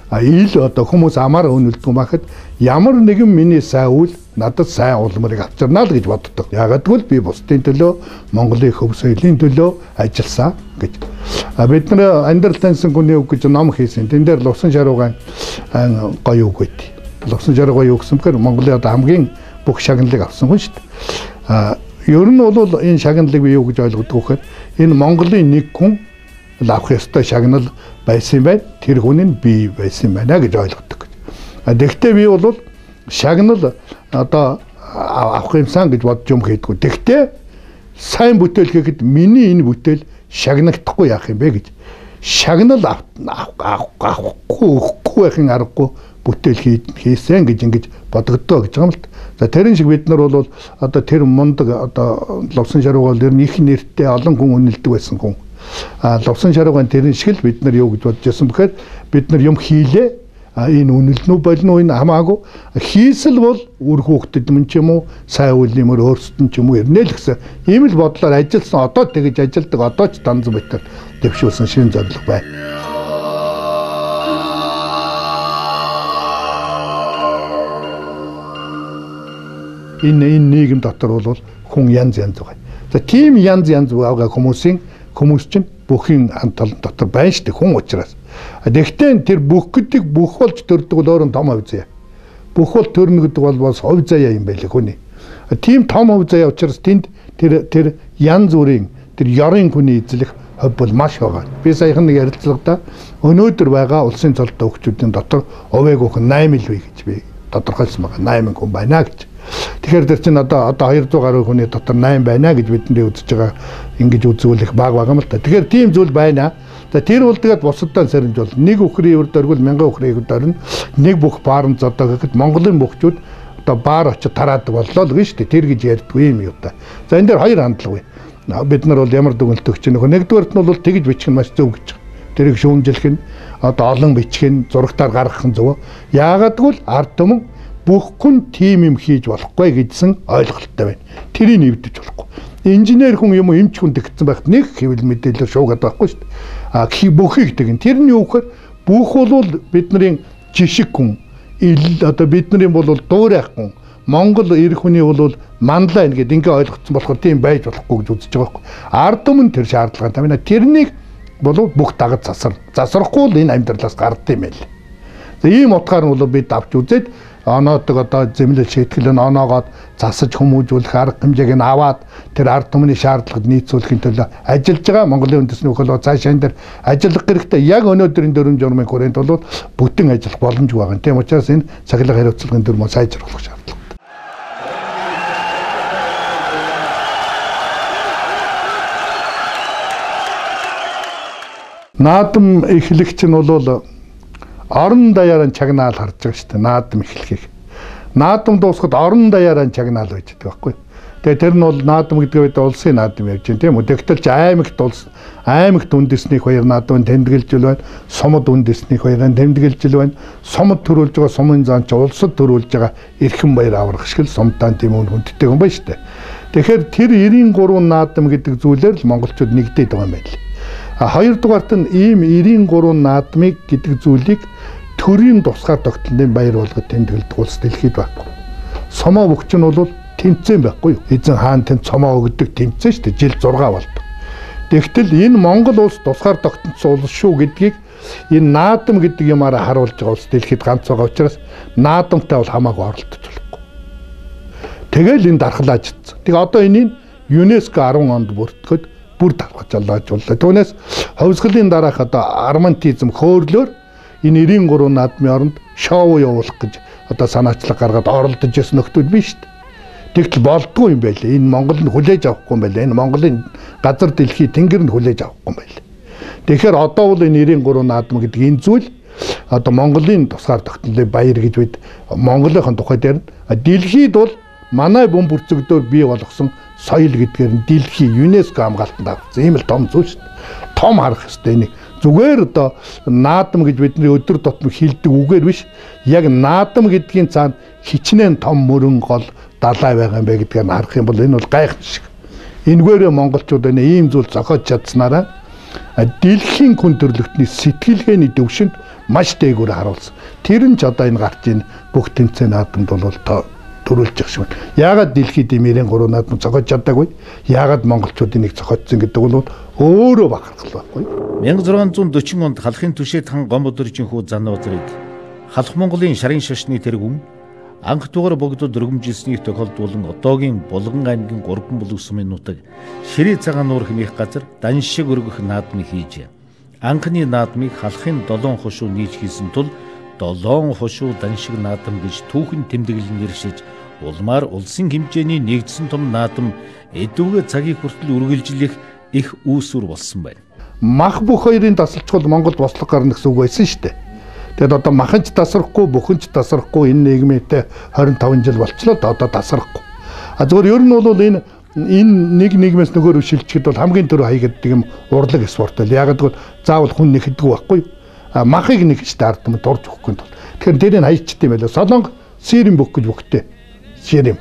Ил одоо хүмүүс амаар өнөлдөг юм бахад ямар нэгэн миний сайн үйл надад сайн улмыг авчирнаа л гэж боддог. Ягаад гэвэл би бусдын төлөө Монголын хөв соёлын төлөө ажилласан гэж. Бид нар амьдрал таньсан хүний үг гэж ном хийсэн. Тэн дээр Лувсан Шарууган гоё үг байд. Лувсан Шарууган юу гэсэн бэхээр Монголын одоо хамгийн бүх шагналыг авсан хүн шүү дээ. Ер нь бол энэ шагналыг би юу гэж ойлгодог вэхээр энэ Монголын нэг хүн авах ёстой шагнал байсан байна. Тэр хүн нь би байсан байна гэж ойлгодог. Тэгвэл би бол шагнал одоо авах юмсан гэж бодож юм хийдгүү. Тэгвэл сайн бүтээл хийхэд миний энэ бүтээл шагнагдахгүй яах юм бэ гэж. Шагнал авахгүй өгөхгүй байхын аргагүй бүтээл хийсэн гэж ингэж бодогдоо гэж байгаа юм л. За тэрэн шиг бид нар бол одоо тэр мундаг одоо Лувсан Шарууган дэр их нэртэй олон хүн үнэлдэг байсан хүн. Лувсан Шарууган тэрэн шиг л бид нар юу гэж бодож байсан бэхээр бид нар юм хийлээ. Энэ үнэлнүү болно энэ хамаагүй хийсэл бол үр хүүхдэд мөн ч юм уу сайн үйл юмөр өөрсдөд ч юм уу ирнэ л гэсэн ийм л бодлоор ажилласан одоо тэгэж ажилдаг одоо ч данз байтар дэвшүүлсэн шинэ зорилго байна. Энэ нийгэм дотор бол хүн янз байгаа. За тийм янз байгаа хүмүүс чинь бүхийн антал дотор байна шүү дээ хүн учраас. Тэгтээ тэр бүх гэдэг бүх болж төрдөг бол өөр том хувь заяа. Бүх бол төрнө гэдэг бол бас хувь заяа юм байлээ хүний. Тийм том хувь заяа учраас тэнд тэр янз бүрийн тэр ёрын хүний эзлэх хувь бол маш байгаа. Би саяхан нэг ярилцлагада өнөөдөр байгаа улсын цолтой хөгжүүдийн дотор овээг өхөн 8 л вэ гэж би тодорхойлсон байгаа. 8 хүн байна гэж. Тэгэхээр тэр чинь одоо 200 гаруй хүний дотор 8 байна гэж бидний үзэж байгаа ингэж үзүүлэх баг байгаа юм л та. Тэгэхээр тийм зүйл байна. За тэр бол тэгээд бусадтай сэрэмж бол нэг өхрийн өрд оргил 1000 өхрийн өрд орно. Нэг бүх баарн зодоо гэхэд Монголын бөхчүүд одоо баар очиж тараадаг боллоо л гэж шүү дээ. Тэр гэж ярьдгүй юм юу та. За энэ дээр хоёр хандлага бай. Бид нар бол ямар дүгнэлт өгч байгаа нөхөр нэгдүгээрт нь бол тэгж бичих нь маш зөв гэж. Тэрийг шүүмжлэх нь одоо олон бичих нь зурагтаар гаргах нь зөв. Яагаад гэвэл ард түмэн бүх хүн тийм юм хийж болохгүй гэдсэн ойлголттой байна. Тэрийг нэвдэж болохгүй. Инженер хүн юм уу эмч хүн тэгсэн байхад нэг хэвлэл мэдээлэл шуугаад байхгүй шүү дээ. Бүхийг тэгэн. Тэрний юу гэхээр бүх бол бидний жишг хүн одоо бидний бол дуурайх хүн Монгол ирэх хүний бол манлаа ингээд ингээ ойлгоцсон болохоор тийм байж болохгүй гэж үзэж байгаа байхгүй. Ард түмэн тэр шаардлагатай байна. Тэрнийг бол бүх дагаж засрахгүй л энэ амьдралаас гарддаг юм байл. За ийм утгаар нь бол бид авч үзээд оноодог одоо зэмлэл шийтгэл нь оноогоод засаж хүмүүжүүлэх арга хэмжээг нь аваад тэр ард түмний шаардлагад нийцүүлэхийн төлөө ажиллаж байгаа Монголын үндэсний хөлөө цаашаа энэ дээр ажиллах хэрэгтэй. Яг өнөөдрийн 4 журмын хүрээнд бол бүтэн ажиллах боломжгүй байгаа. Тийм учраас энэ цахилгаан хариуцлагын дүрмөө сайжруулах шаардлагатай. Наадам эхлэгч нь бол орон даяараа чагнаал харж байгаа шүү дээ. Наадам эхлэхийг. Наадам дуусахад орон даяараа чагнаал байж байгаа байхгүй. Тэгээ тэр нь бол наадам гэдэг үед улсын наадам явж байна тийм үү. Тэгтэл ч аймагт үндэснийх хоёр наадам тэмдэглэж байна. Сумд үндэснийх хоёрын тэмдэглэж байна. Сумд төрүүлж байгаа сумын зан ч улсад төрүүлж байгаа эрхэм баяр аврах шиг л сумтаан тийм үн хүндтэй юм байна шүү дээ. Тэгэхээр тэр 93 наадам гэдэг зүйлээр л монголчууд нэгдээд байгаа юм байна л. Хоёрдугаарт нь ийм 93 наадмыг гэдэг зүйлийг төрийн тусгаар тогтнолын баяр болгоод тэмдэглэдэг улс дэлхийд байхгүй. Сомоо бүгч нь бол тэмцээн байхгүй юу? Эзэн хаан тэнд цомоо өгдөг тэмцээн шүү дээ. Жил 6 болдог. Тэгтэл энэ Монгол улс тусгаар тогтнолцсон улс шүү гэдгийг энэ наадам гэдэг юмараа харуулж байгаа улс дэлхийд ганц байгаа учраас наадамтай бол хамаагүй оролдож болохгүй. Тэгэл энэ дархлааждсан. Тэг одоо энийг ЮНЕСКО 10 онд бүртгэхэд бүр дархлаажууллаа. Түүнээс ховсгалын дараах одоо армантизм хөөрлөөр энэ 93 наадмын оронд шоу явуулах гэж одоо санаачлаг гаргаад оролдож ирсэн нөхдүүд биш шүү дээ. Тэгтэл болдгүй юм байлээ. Энэ Монгол нь хүлээж авахгүй юм байлээ. Энэ Монголын газар дэлхий тэнгэр нь хүлээж авахгүй юм байлээ. Тэгэхээр одоо бол энэ 93 наадам гэдэг энэ зүйл одоо Монголын тусгаар тогтнолын баяр гэж бид Монголын тухай дээр дэлхийд бол манай бөм бүрцэгдөө бий болгосон соёл гэдгээр нь дэлхий ЮНЕСКО хамгаалтанд авсан. Ийм л том зүйл шүү дээ. Том харах хэрэгтэй энийг. Зүгээр одоо наадам гэж бидний өдөр тутмын хэлдэг үгээр биш. Яг наадам гэдгийн цаана хичнээн том мөрөн гол далай байгаа юм бэ гэдгээр харах юм бол энэ бол гайхамшиг. Энэгээр монголчууд энэ ийм зүйл зохиож чадсанараа дэлхийн хүн төрөлхтний сэтгэлгээний төвшөнд маш дээгүүр харуулсан. Тэр нь ч одоо энэ гарч ийн бүх тэмцээн наадамд бол төрүүлж явах шиг байна. Яагаад дэлхийд 93 наадам зохиож чадаагүй? Яагаад монголчууд энийг зохиоцсон гэдэг бол өөрөө бахархал байхгүй. 1640 онд халахын түшээд хан Гомбодоржин хүү Занбаатарыг халах Монголын шарын шашны тэргүүн анх дугаар богдод өргөмжилсэнийг тохиолдуулан одоогийн Булган аймгийн 3 булг сумын нутаг Ширээ цагаан нуур хэмээх газар даншиг өргөх наадмыг хийж анхны наадмыг халахын 7 хошуу нийж хийсэн тул 7 хошуу даншиг наадам гэж түүхэн тэмдэглэн нэршиж улмаар улсын хэмжээний нэгдсэн том наадам эдүгэ цагийг хүртэл үргэлжлэх их үүсвэр болсон байна. Мах бүх хоёрын тасалчгүй Монголд бослог гарна гэсэн үг байсан шүү дээ. Тэгэд одоо маханч тасрахгүй, бүхэнч тасрахгүй энэ нийгмээтэй 25 жил болчлоо одоо тасрахгүй. Зүгээр ер нь бол энэ нэг нийгмээс нөгөөрөө шилжихэд бол хамгийн түрүү хай гэдэг юм урлаг спорт л. Яг гэвэл заавал хүн нэхдэг байхгүй. Махыг нэгж таард юм дурж өгөхгүй тул. Тэгэхээр дээрээ хайчт юм байлаа. Солонго сэрэн бүх гэж бүгдээ. Ширэм.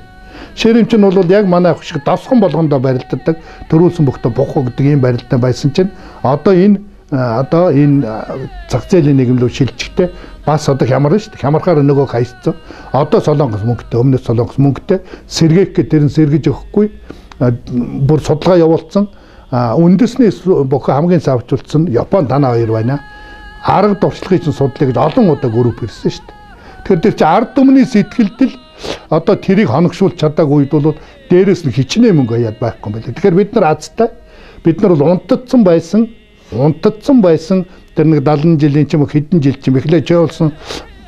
Ширэм чинь бол яг манай ах шиг давсхан болгондоо барилддаг. Төрүүлсэн бүхтэ бухуу гэдэг ийм барилдаан байсан чинь одоо энэ зах зээлийн нийгэмлүү шилжихтэй бас одоо хямарна шүү дээ. Хямархаар нөгөө хайцсан. Одоо солонгос мөнгөтэй, өмнөс солонгос мөнгөтэй сэргээх гэж тэр нь сэргэж өгөхгүй. Бүр судалгаа явуулсан. Үндэсний бүх хамгийн савчулсан Япон танаа хоёр байна. Арга туршлагын чинь судлаа гэж олон удаа групп ирсэн шүү дээ. Тэгэхээр тэр чинь ард түмний сэтгэлдэл одоо тэрийг хоногшуулж чадаагүй үед бол дээрээс нь хичнээн мөнгө хаяад байхгүй юм байна. Тэгэхээр бид нар азтай бид нар бол унтцсан байсан тэр нэг 70 жилийн ч юм уу хэдэн жил ч юм эхлэж явуулсан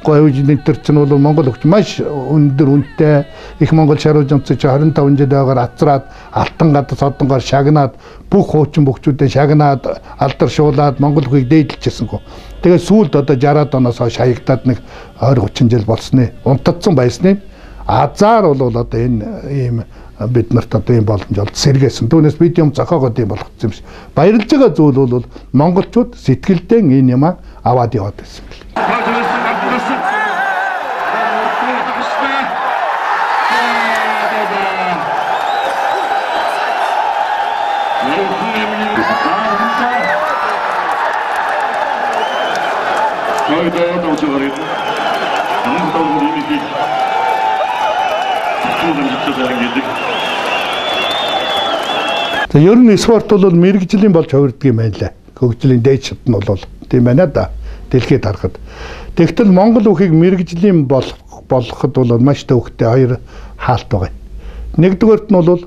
говьжийн төр чинь бол Монгол хөгж маш өндөр үнэтэй их Монгол шарууж онцож 25 жил байгаар ацраад алтан гадас одонгоор шагнаад бүх хуучин бөхчүүдээ шагнаад алдар шуулаад Монгол хөгийг дээдлжсэн гоо. Тэгээ сүүлд одоо 60-аад оноос хойш хаягдаад нэг 20-30 жил болсны унтцсан байсны азар бол одоо энэ ийм бид нарт одоо ийм боломж олд сэргээсэн. Түүнээс бид юм зохиогоод ийм болгоцсон юм шиг. Баярлж байгаа зүйл бол монголчууд сэтгэлдээ энэ юм аваад яваад байсан бэл. За ер нь спорт бол мэрэгжлийн болж хувирдаг юм байна лээ. Хөгжлийн дээд шат нь бол тийм байна да. Дэлхийд харахад. Тэгтэл Монгол үхийг мэрэгжлийн болгоход бол маш төвхтэй хоёр хаалт байгаа. Нэгдүгээрт нь бол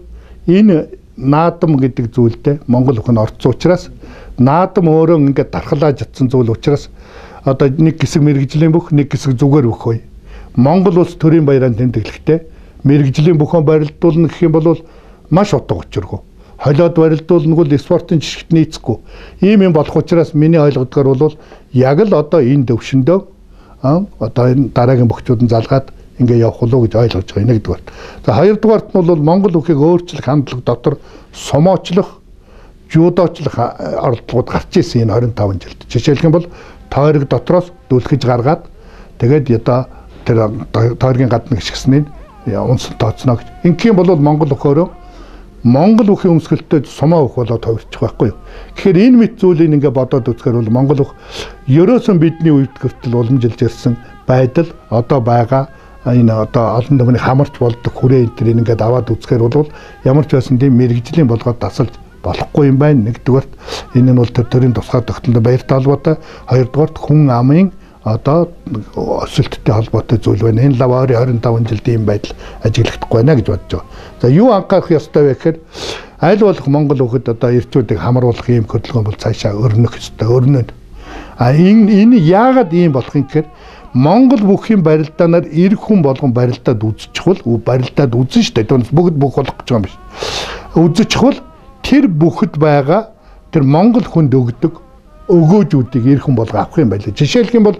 энэ наадам гэдэг зүйлдээ Монгол үх нь орцсон учраас наадам өөрөө ингээд дархлааж чадсан зүйл учраас одоо нэг хэсэг мэрэгжлийн бүх нэг хэсэг зүгээр бүх бай. Монгол улс төрийн баяраар тэмдэглэхдээ мэрэгжлийн бүхэн барилдуулна гэх юм бол маш утга учиргүй. Холиод барилдуулна бол спортын жишгт нийцэхгүй. Ийм юм болох учраас миний ойлгодгоор бол яг л одоо энэ төвшөндөө одоо энэ дараагийн бөхчүүд нь залгаад ингээ явах болов гэж ойлгож байгаа нэгдүгээр. За хоёрдугаарт нь бол монгол бүхийг өөрчлөх хандлага дотор сумоочлох, жуудоочлох оролдлогууд гарч ирсэн энэ 25 жилд. Жишээлх юм бол тойрог дотроос дүлхэж гаргаад тэгээд одоо тэр тойргийн гадна гიშгснээ унсан тооцно гэж. Ингийн бол монгол өхөөрөө монгол бүхийн өмсгөлтөд сумаа өх болоод хувирчих байхгүй юу. Тэгэхээр энэ мэт зүйлийг ингээ бодоод үзэхээр бол монгол өх ерөөсөн бидний үед хүртэл уламжилж ирсэн байдал одоо байгаа энэ одоо олон түмний хамарч болдог хүрээ энэ төр ингээд аваад үзэхээр бол ямар ч байсан тийм мэрэгжлийн болгоод дасалж болохгүй юм байна. Нэгдүгээрт энэ нь бол төрийн тусгай тогтнолтой баяртай холбоотой. Хоёрдугаарт хүн амын одоо өсөлттэй холбоотой зүйл байна. Энэ лавари 25 жилд ийм байдал ажиглагдахгүй байна гэж бодож байгаа. За юу анхаарах ёстой вэ гэхээр аль болох монгол хүүхэд одоо эрчүүдийг хамруулах ийм хөдөлгөөн бол цаашаа өрнөх ёстой. Өрнөнө. Энэ яагаад ийм болох юм гэхээр монгол бүхийн барилдаанаар ирэх хүн болгон барилдаад үзчихвэл барилдаад үзэн штэ. Түүнээс бүгд бүх болох гэж байгаа юм биш. Үзчихвэл тэр бүхэд байгаа тэр монгол хүнд өгдөг өгөөжүүдийг ирэх хүн болго авах юм байлаа. Жишээлх юм бол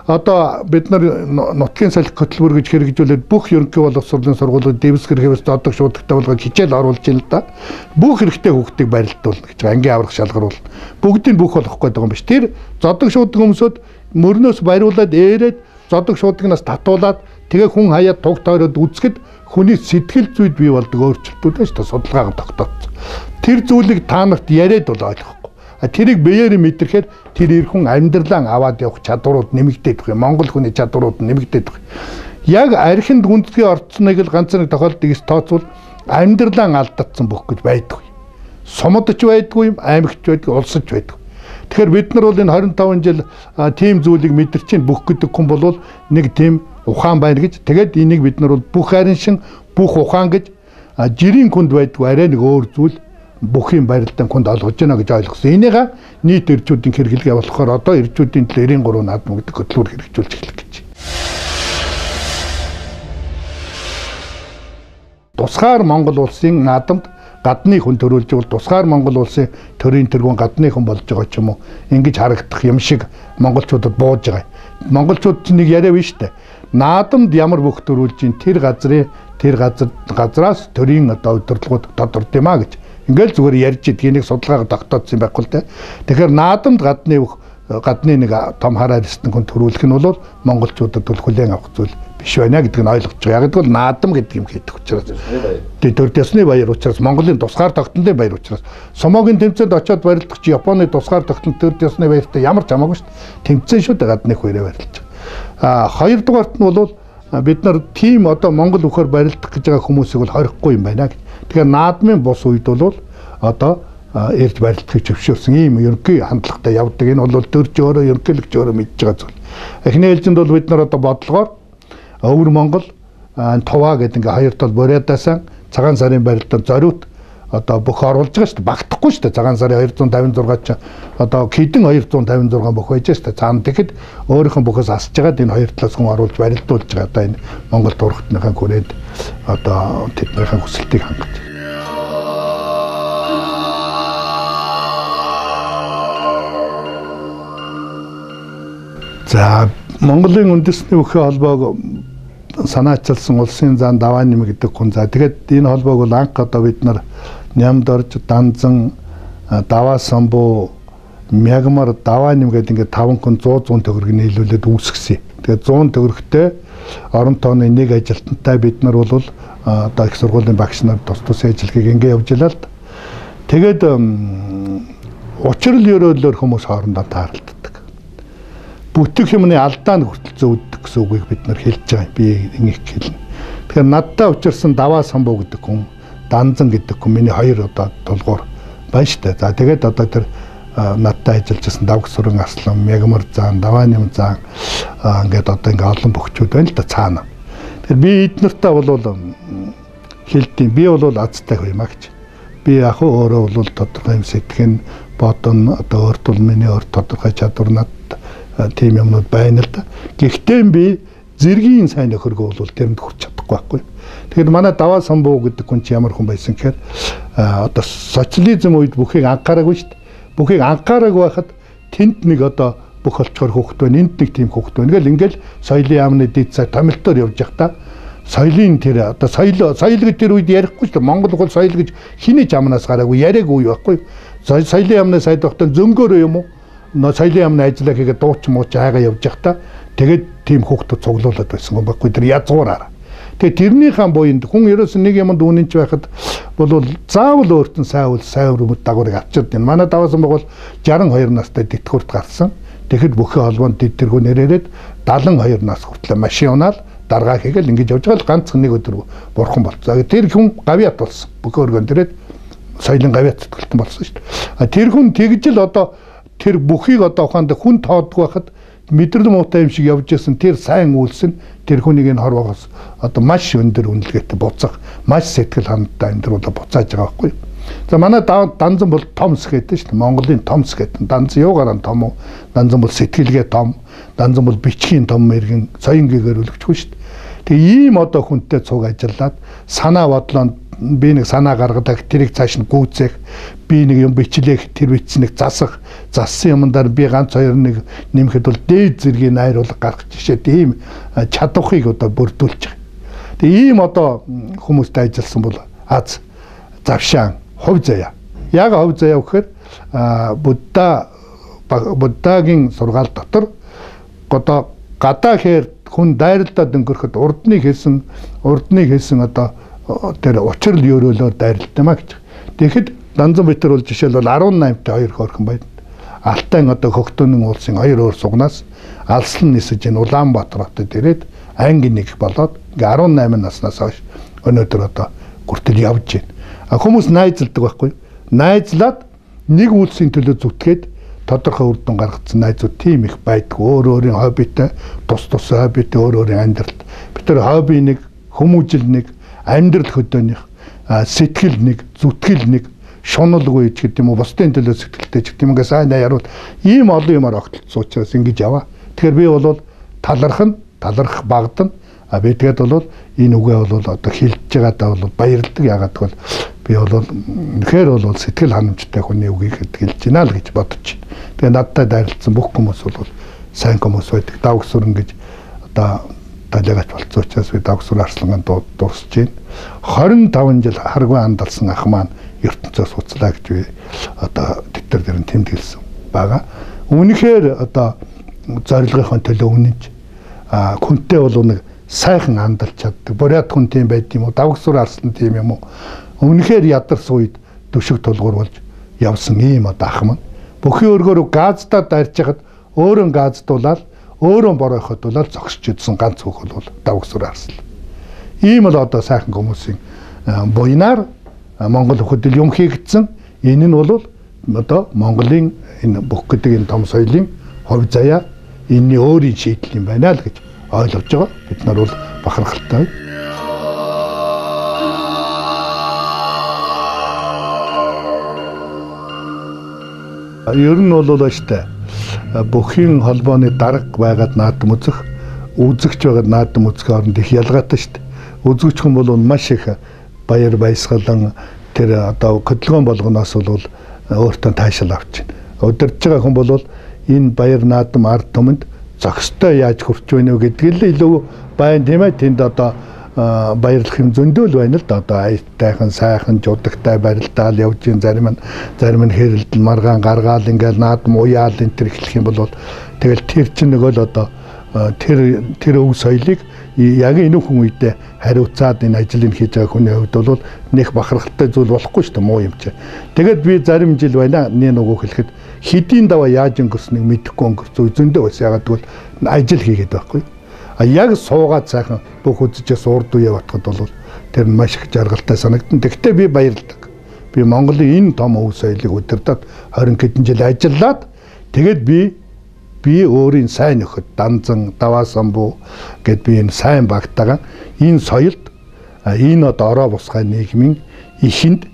одоо бид нар нутгийн салхи хөтөлбөр гэж хэрэгжүүлээд бүх ерөнхий боловсролын сургуулиуд дэвсгэр хэвс доодог шуудагтай болгоод хичээл оруулж ийн л да. Бүх хэрэгтэй хүүхдийг барилдуулна гэж байгаа. Ангийн аврах шалгаруулна. Бүгдийг бүх болох гэдэг юм биш. Тэр зодог шуудаг өмсөд мөрнөөс бариулаад ээрээд зодог шуудагнаас татуулаад тэгээ хүн хаяад туг тойроод үзэхэд хүний сэтгэл зүйд бий болдог өөрчлөлтүүд байна шүү дээ. Судалгаагаар тогтооцсон. Тэр зүйлийг та нарт яриад бол ойлгохгүй. Тэрийг биеэр мэдрэхээр тэр ир хүн амьдралаа аваад явах чадварууд нэмэгдээд байгаа. Монгол хүний чадварууд нэмэгдээд байгаа. Яг архинд гүнзгий орцныг л ганц нэг тохиолдолд тооцвол амьдралаа алдагдсан бүх гэж байдгүй. Сумдч байдгүй, аймагч байдгүй, улсч байдгүй. Тэгэхээр бид нар бол энэ 25 жил тийм зүйлийг мэдэрч ин бүх гэдэг хүн бол нэг тийм ухаан байна гэж. Тэгээд энийг бид нар бол бүх харин шин бүх ухаан гэж жирийн хүнд байдгүй арай нэг өөр зүйл бүхийн барилдаан хүнд олгож байна гэж ойлгосон. Энийгээ нийт эрчүүдийн хэрэглэгээ болохоор одоо эрчүүдийн 93 наадам гэдэг хөтөлбөр хэрэгжүүлж эхлэх гэж. Тусгаар Монгол улсын наадамд гадны хүн төрүүлж бол тусгаар Монгол улсын төрийн тэргүүн гадны хүн болж байгаа ч юм уу. Ингэж харагдах юм шиг монголчуудад бууж байгаа. Монголчууд ч нэг яриа биш үү? Наадамд ямар бүх төрүүлж ин тэр газраас төрийн одоо удирдлагууд тодорд юм а гэж. Ингээл зүгээр ярьж идгийг судалгаагаар тогтооцсон байхгүй л те. Тэгэхээр наадамд гадны нэг том хараар ирсэн хүн төрүүлэх нь бол монголчуудад бол хүлээн авах зүйл биш байна гэдгийг нь ойлгож байгаа. Яг гэвэл наадам гэдэг юм хийдэг учраас. Тэгээ төр дэсний баяр учраас Монголын тусгаар тогтнолын баяр учраас Сумогийн тэмцээнд очиод барилдах чи Японы тусгаар тогтнол төр дэсний баяртай ямар ч хамаагүй шүү дээ. Тэмцээн шүү дээ гадны хоёроо барилж байгаа. Хоёрдугаарт нь бол бид нар тийм одоо монгол өхөр барилдах гэж байгаа хүмүүсийг бол хорихгүй юм байна гэж. Тэгэхээр наадмын бус үед бол одоо эрд барилдахыг зөвшөөрсөн ийм ерөнхий хандлагатай явдаг. Энэ бол төрж өөрөө ерөнхийлөгч өөрөө мэдж байгаа зүйл. Эхний ээлжинд бол бид нар одоо бодлогоор Өвөр Монгол Туваа гэдэг ингээ хоёр тал Буриадаасан цагаан сарын барилдаанд зориуд одоо бүх оруулж байгаа шүү дээ. Багтахгүй шүү дээ. Цагаан сарын 256 ч одоо хэдэн 256 бүх байж шүү дээ. Цаана тэгэхэд өөрийнх нь бүхээс асж байгаад энэ хоёр талаас хүн оруулж барилдуулж байгаа. Одоо энэ Монгол турхтныхаа хүрээд одоо тэднийхэн хүсэлтийг хангаж. За Монголын үндэсний бүхий холбоог санаачилсан улсын зан Давааним гэдэг хүн. За тэгээд энэ холбоог бол анх одоо бид нар Нямдорж, Данзан, Даваа самбуу, Мягмар, Давааним гэдэг ингээд 5 хүн 100 төгрөг нийлүүлээд үүсгэсэн. Тэгээд 100 төгрөгтэй орон тооны нэг ажилтнтай бид нар бол одоо их сургуулийн багш нар тус ажиллагааг ингээд явж илаа л да. Тэгээд учрал өрөөлөөр хүмүүс хоорондоо тааралддаг. Бүтэх юмны алдаанд хүртэл зөөдөг гэсэн үгийг бид нар хэлж байгаа. Би ингэж хэлнэ. Тэгэхээр надтай учирсан Даваа самбуу гэдэг хүн, Данзан гэдэг хүн миний хоёр одоо тулгуур байна штэ. За тэгээд одоо тэр надтай ажиллаж байсан Давг Сүрэн Аслан, Мягмар заан, Давааним заан ингээд одоо ингээд олон бөхчүүд байна л да цаана. Тэгэхээр би эднэртэй бол хэлтийн би бол азтай хөө магч. Би яг өөрөө бол тодорхой юм сэтгэн бодон одоо өөртөө миний өөр тодорхой чадвар над тийм юмнууд байна л да. Гэхдээ би зэргийн сайн нөхөргөө бол тэрэнд хүрч чадахгүй байхгүй. Тэгэхээр манай Даваа самбуу гэдэг хүн чи ямар хүн байсан гэхээр одоо социализм үед бүхийг анхаараагүй шүү дээ. Бүхийг анхаараагүй байхад тэнд нэг одоо бүх олчгоор хөвгт байна. Энд нэг тийм хөвгт байна. Ингээл соёлын яамны дэд цай томилтоор явж явахдаа соёлын тэр одоо соёл гэж тэр үед ярихгүй шүү дээ. Монгол бол соёл гэж хинэж амнаас гараагүй яриаггүй байхгүй. Соёлын яамны сайд тогтол зөнгөөрөө юм уу? Соёлын яамны ажиллаа хийгээд дууч мууч хайгаа явж явахдаа тэгээд тийм хөвгтөд цуглуулад байсан юм байхгүй. Тэр язгуураараа. Тэгээ тэрнийхэн буйнд хүн ерөөс нэг юмд үнэнч байхад бол заавал өөртөө сайн үл сайн өрөмөд дагуурыг авчирд байна. Манай даваасан бол 62 настай тэтгэврт гарсан. Тэгэхэд бүхэн холбоонд тэтгэргүү нэрээд 72 нас хүртэл машин унаал даргаа хийгээл ингэж явж байгаа л ганцхан нэг өдөр бурхан болцоо. Тэр хүн гавьяат болсон. Бүхэн өргөн дээрээд соёлын гавьяат зүтгэлтэн болсон шүү дээ. Тэр хүн тэгж л одоо тэр бүхийг одоо ухаанд хүн тоодгүй байхад мэдрэл муутай юм шиг явж исэн тэр сайн үйлс нь тэр хүнийг энэ хорвоогоос одоо маш өндөр үнэлгээтэй буцах маш сэтгэл хандтай энэ төр буцааж байгаа байхгүй. За манай данзан бол томс гэдэг шүү дээ. Монголын томс гэдэг. Данзан юугаар нь том уу? Данзан бол сэтгэлгээ том, данзан бол бичгийн том мэрэгэн соён гэгээр өлөгчгүй шүү дээ. Тэгээ ийм одоо хүнтэй цуг ажиллаад санаа бодлоонд би нэг санаа гаргадаг тэрийг цааш нь гүйцээх би нэг юм бичлэх тэр бичснэг засах зассан юмдаар би ганц хоёр нэг нэмэхэд бол дээд зэргийн найруулга гаргах жишээ тийм чадварыг одоо бүрдүүлж байгаа. Тэгээ ийм одоо хүмүүстэй ажилласан бол аз завшаан хувь заяа. Яг хувь заяа гэхээр буддагийн сургаал дотор одоо гадаа хээр хүн дайралтад өнгөрөхөд урдны хэлсэн одоо тэр учрал ёроолоор дайралтай маа гэж. Тэгэхэд данзан битэр бол жишээл бол 18-т 2 хөрхөн байна. Алтай одоо Хөгтөнийн улсын 2 өөр сугнаас алслан нисэж энэ Улаанбаатар хотод ирээд анги нэг болоод 18 наснаас хойш өнөөдөр одоо хүртэл явж байна. Хүмүүс найзалдаг байхгүй. Найзлаад нэг үйлсийн төлөө зүтгээд тодорхой үр дүн гаргацсан найзууд тийм их байдг. Өөрийн хоббитэй, тус хоббитэй өөрийн амьдралд. Би тэр хобби нэг, хүмүүжил нэг, амьдрал хөдөөних, сэтгэл нэг, зүтгэл нэг, шуналгүй ч гэдэг юм уу, бусдын төлөө сэтгэлтэй ч гэдэг юм. Ингээ сайн яарууд ийм олон юмар огтлцсон учраас ингэж яваа. Тэгэхээр би бол талархах багдана. Би тэгээд бол энэ үгээ бол одоо хэлж байгаадаа бол баярлдаг. Яагаад гэвэл би бол үнэхээр бол сэтгэл ханамжтай хүний үгийг хэлж байна л гэж бодож байна. Тэгээ надтай дайрлцсан бүх хүмүүс бол сайн хүмүүс байдаг. Давгсүрэн гэж одоо талигач болцсон учраас би давгсүр арсланган дуусж байна. 25 жил харгүй андалсан ах маань ертөнцөөс уцлаа гэж би одоо тэтэр дээр нь тэмдэглэсэн байгаа. Үнэхээр одоо зорилгын төлөө үнэнч хүнтэй бол нэг сайхан андалж чаддаг. Бурят хүн тийм байд юм уу? Давгсур арслан тийм юм уу? Үнэхээр ядарсан үед төшөг тулгуур болж явсан ийм одоо ах маань. Бүхий өргөөрөө газдаа дайрч хахад өөрөө газдуулаад өөрөө боройход бол зогсож идсэн ганц хөх бол давгсур арсал. Ийм л одоо сайхан хүмүүсийн буйнаар Монгол хөлд юм хийгдсэн. Энэ нь бол одоо Монголын энэ бүх гэдэг энэ том соёлын хувь заяа энэний өөрийн шийдэл юм байна л гэж ойлгож байгаа. Бид нар бол бахархалтай. Ер нь бол штэ бүхийн холбооны дарга байгаад наадам үзэх, үзэгч байгаад наадам үзэх хооронд их ялгаатай штэ. Үзэгч хүн бол маш их баяр баясгалан тэр одоо хөдөлгөөн болгоноос бол өөртөө таашаал авч байна. Удирдах байгаа хүн бол энэ баяр наадам ард түмэнд зохистой яаж хүрч байна вэ гэдгийг л илүү байна тийм ээ. Тэнд одоо баярлах юм зөндөл байна л да. Одоо аятайхан сайхан жудагтай барилдаал явж ин зарим нь хэрэлдэл маргаан гаргаал ингээл наадам уяал энэ төр эхлэх юм бол тэгэл тэр чинь нөгөө л одоо тэр өв соёлыг яг энэ хүн үедээ хариуцаад энэ ажлыг хийж байгаа хүний хувьд бол нэг бахархалтай зүйл болохгүй шүү дээ муу юм чи. Тэгээд би зарим жил байна нэг хэлэхэд хэдийн даваа яаж өнгөрснөг мэдэхгүй өнгөрсөн зөндөө бас ягаад гэвэл ажил хийгээд байхгүй. Яг суугаад сайхан бүх үзэж урд үе батхад бол тэр нь маш их жаргалтай санагдсан. Тэгвэл би баярлдаг. Би Монголын энэ том өв соёлыг удирдах 20 хэдэн жил ажиллаад тэгээд би өөрийн сайн нөхөд данзан даваасан буу гэд би энэ сайн багтаага энэ соёлд энэ одоо ороо босгай нийгмийн ихэнд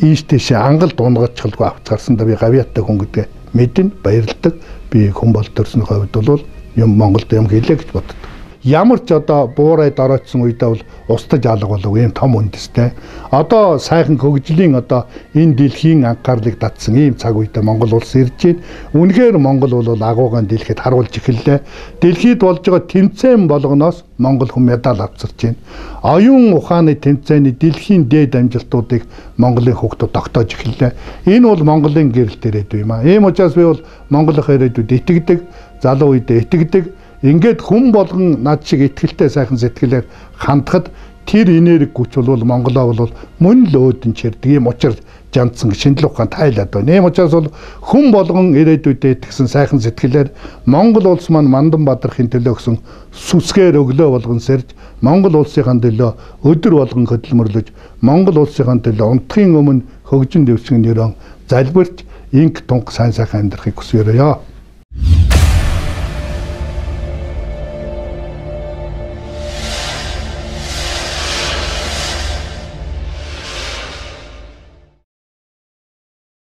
ийш тийш ангалд унгацчилгүй авцгарсан да би гавьяатай хүн гэдэг мэдэн баярлдаг. Би хүн бол төрсний хувьд бол юм Монголд юм хийлээ гэж боддог. ямар ч одоо буурайд оройтсон үедээ бол устж алга болов ийм том үндэстэй. Одоо сайхан хөгжлийн одоо энэ дэлхийн анхаарлыг татсан ийм цаг үедээ Монгол улс ирж байна. Үнэхээр Монгол бол агуугаан дэлхийд харуулж эхэллээ. Дэлхийд болж байгаа тэмцээн болгоноос Монгол хүн медаль авчирч байна. Оюун ухааны тэмцээний дэлхийн дээд амжилтуудыг Монголын хүүхдүүд тогтоож эхэллээ. Энэ бол Монголын гэрэлт ирээдүй юм аа. Ийм учраас би бол Монголын ирээдүйд итгэдэг, залуу үедээ итгэдэг. Ингээд хүн болгон над шиг итгэлтэй сайхан сэтгэлээр хандхад тэр энерги хүч бол Монголоо бол мөн л өөдөн чирдэг. Ийм учраас жандсан шинжлэх ухаан тайлаад байна. Ийм учраас бол хүн болгон ирээдүйдээ итгэсэн сайхан сэтгэлээр Монгол улс маань Мандан Бадрахын төлөө гэсэн сүсгээр өглөө болгон сэрж Монгол улсынхаа төлөө өдөр болгон хөдөлмөрлөж Монгол улсынхаа төлөө унтахын өмнө хөгжин дэвсгэн нэрэн залбирч инг тунх сайн сайхан амьдрахыг хүсье.